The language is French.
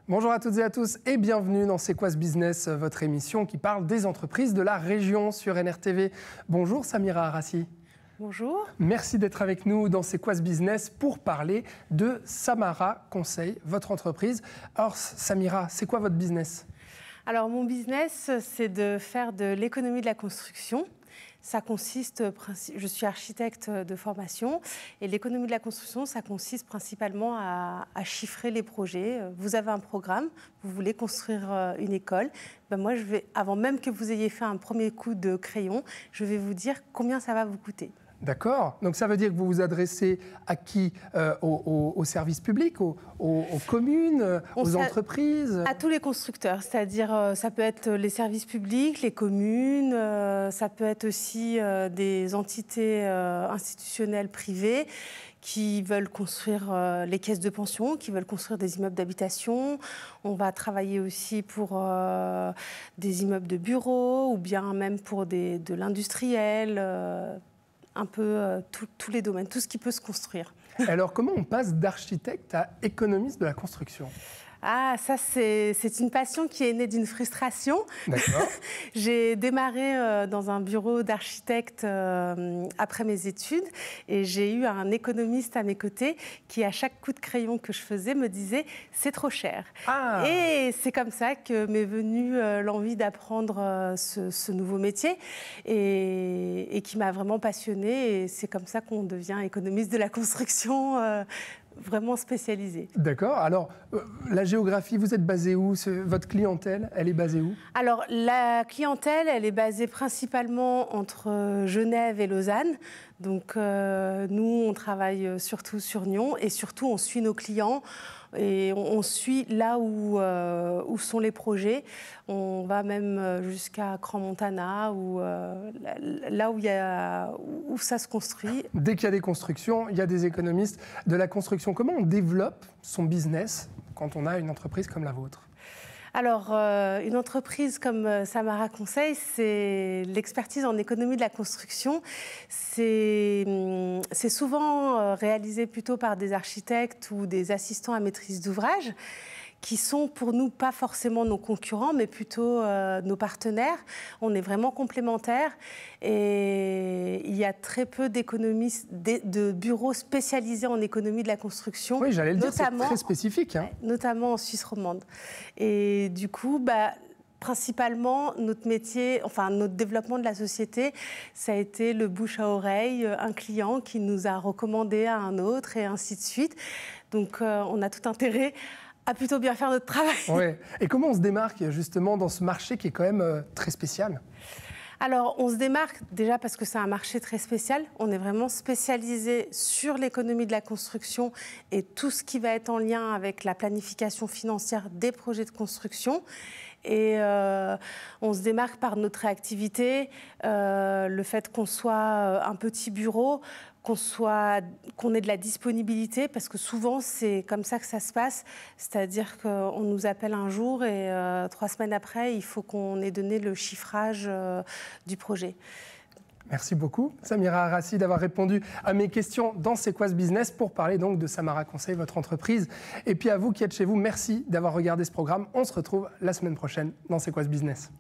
Bonjour à toutes et à tous et bienvenue dans C'est quoi ce business, votre émission qui parle des entreprises de la région sur NRTV. Bonjour Samira Arassi. Bonjour. Merci d'être avec nous dans C'est quoi ce business pour parler de Samara Conseil, votre entreprise. Alors Samira, c'est quoi votre business ? Alors mon business, c'est de faire de l'économie de la construction. Ça consiste, je suis architecte de formation et l'économie de la construction, ça consiste principalement à chiffrer les projets. Vous avez un programme, vous voulez construire une école. Ben moi, avant même que vous ayez fait un premier coup de crayon, je vais vous dire combien ça va vous coûter. D'accord. Donc ça veut dire que vous vous adressez à qui ? Aux services publics, aux communes, aux entreprises ? À tous les constructeurs, c'est-à-dire ça peut être les services publics, les communes, ça peut être aussi des entités institutionnelles privées qui veulent construire les caisses de pension, qui veulent construire des immeubles d'habitation. On va travailler aussi pour des immeubles de bureaux ou bien même pour de l'industriel. Un peu tous les domaines, tout ce qui peut se construire. Alors, comment on passe d'architecte à économiste de la construction ? Ah, ça, c'est une passion qui est née d'une frustration. D'accord. J'ai démarré dans un bureau d'architecte après mes études et j'ai eu un économiste à mes côtés qui, à chaque coup de crayon que je faisais, me disait « c'est trop cher ». Et c'est comme ça que m'est venue l'envie d'apprendre ce nouveau métier et qui m'a vraiment passionnée. Et c'est comme ça qu'on devient économiste de la construction vraiment spécialisée. D'accord. Alors, la géographie, vous êtes basé où ? Votre clientèle, elle est basée où ? Alors, la clientèle, elle est basée principalement entre Genève et Lausanne. Donc, nous, on travaille surtout sur Nyon et surtout, on suit nos clients et on suit là où sont les projets. On va même jusqu'à Crans-Montana, là où ça se construit. Dès qu'il y a des constructions, il y a des économistes de la construction. Comment on développe son business quand on a une entreprise comme la vôtre ? Alors, une entreprise comme Samara Conseil, c'est l'expertise en économie de la construction. C'est souvent réalisé plutôt par des architectes ou des assistants à maîtrise d'ouvrage qui sont pour nous pas forcément nos concurrents, mais plutôt nos partenaires. On est vraiment complémentaires et il y a très peu d'économistes, de bureaux spécialisés en économie de la construction. Oui, j'allais le dire, c'est très spécifique. Notamment en Suisse romande. Et du coup, principalement, notre métier, enfin notre développement de la société, ça a été le bouche à oreille, un client qui nous a recommandé à un autre et ainsi de suite. Donc, on a tout intérêt à plutôt bien faire notre travail. Ouais. Et comment on se démarque justement dans ce marché qui est quand même très spécial ? Alors, on se démarque déjà parce que c'est un marché très spécial. On est vraiment spécialisé sur l'économie de la construction et tout ce qui va être en lien avec la planification financière des projets de construction. Et on se démarque par notre réactivité, le fait qu'on soit un petit bureau, qu'on ait de la disponibilité, parce que souvent c'est comme ça que ça se passe, c'est-à-dire qu'on nous appelle un jour et 3 semaines après, il faut qu'on ait donné le chiffrage du projet. Merci beaucoup, Samira Arassi, d'avoir répondu à mes questions dans C'est quoi ce business pour parler donc de Samara Conseil, votre entreprise. Et puis à vous qui êtes chez vous, merci d'avoir regardé ce programme. On se retrouve la semaine prochaine dans C'est quoi ce business.